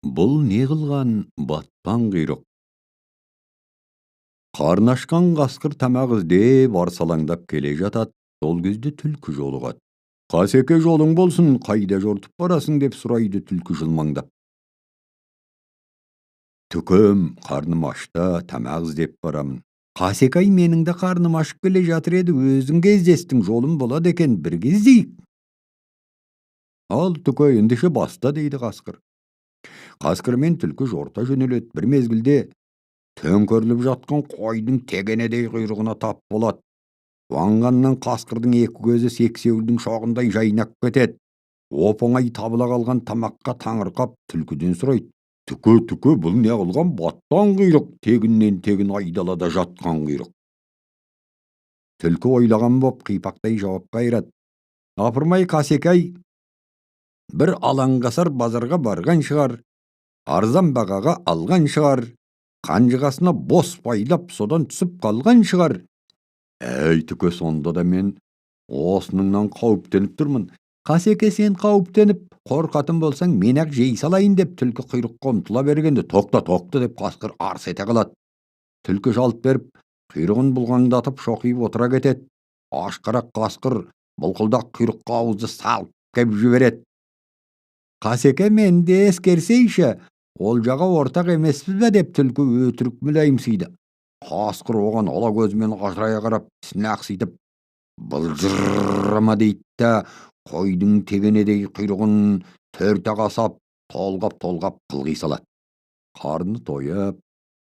Бұл не қылған батпан құйрық? Қарны ашқан қасқыр тамақ іздеп арсалаңдап келе жатады. Сол кезде түлкі жолығады. Қасеке, жолың болсын, қайда жортып барасың деп сұрайды түлкі жылмаңдап. Түкім, қарным ашты, тамақ іздеп барамын. Қасекай, менің де қарным ашып келе жатыр еді, өзің кездестің, жолым болады екен, бір кездейік. Ал түкі, ендеше баста, дейді қасқыр. Қасқыр мен түлкі жорта жөнеледі. Бір мезгілде төңкеріліп жатқан қойдың тегенедей құйрығына тап болады. Қуанғаннан қасқырдың екі көзі сексеуілдің шоғындай жайнап кетеді. Оп-оңай табыла қалған тамаққа таңырқап түлкіден сұрайды: түкі, бұл не қылған батпан құйрық, тегіннен тегін айдалада жатқан құйрық. Түлкі ойлаған боп қипақтай жауап қайырады: апырмай Қасекай, бір алаңғасар базарға барған шығар, арзан бағаға алған шығар, қанжығасына бос байлап содан түсіп қалған шығар. Әй түкі, сонда да мен осыныңнан қауіптеніп тұрмын. Қасеке, сен қауіптеніп қорқатын болсаң, мен ақ жей салайын деп түлкі құйрыққа ұмтыла бергенде, тоқта деп қасқыр арс ете қалады. Түлкі жалт беріп, құйрығын бұлғаңдатып шоқиып отыра кетеді. Ашқарақ қасқыр бұлқылдақ құйрыққа ауызды салып кеп жібереді. Қасеке, мен де ескерсейші, ол жаға ортақ емеспіз бе деп түлкі өтірік мүләйімсиді. Қасқыр оған ала көзімен ажырая қарап, тісін ақситып, былжырама дейді да, қойдың тегенедей құйрығын төрт қасап, толғап қылғи салады. Қарны тойып,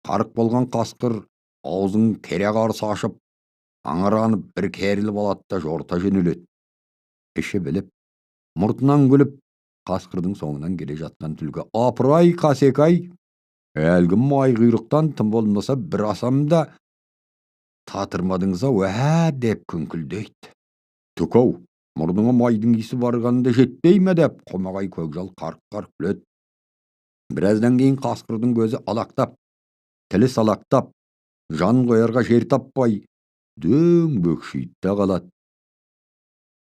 қарық болған қасқыр аузын кере қарсы ашып, аңыранып бір керіліп алады да жорта жөнеледі. Іші біліп, мұртынан күліп, қасқырдың соңынан келе жатқан түлкі: апыр-ай, Қасекай, әлгі май құйрықтан тым болмаса бір асамда татырмадыңыз-ау, деп күңкілдейді. Түк-ау, мұрныңа майдың иісі барғанында жетпей ме деп қомағай көкжал қарқ-қарқ күледі. Біраздан кейін қасқырдың көзі алақтап, тілі салақтап, жан қоярға жер таппай, дөң бөкшиді да қалады.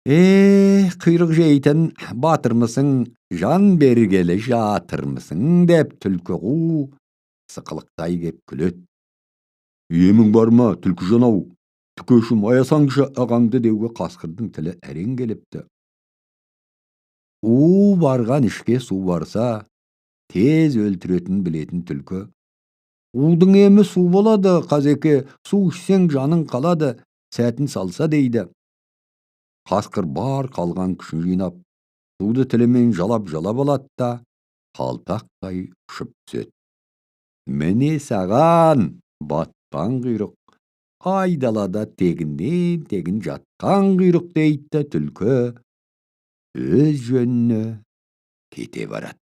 Құйрық жейтін батырмысың, жан бергелі жатырмысың деп түлкі қу сықылықтай кеп күледі. Емің бар ма, түлкі жанау? Түкешім, аясаңшы ағаңды деуге қасқырдың тілі әрең келіпті. У барған ішке су барса, тез өлтіретін білетін түлкі: удың емі су болады, Қасеке, су ішсең жаның қалады, сәтін салса дейді. Қасқыр бар қалған күшін жинап, суды тілімен жалап алады да, қалтақтай ұшып түседі. Міне саған батпан құйрық, айдалада тегіннен тегін жатқан құйрық дейді түлкі өз жөніне кете барады.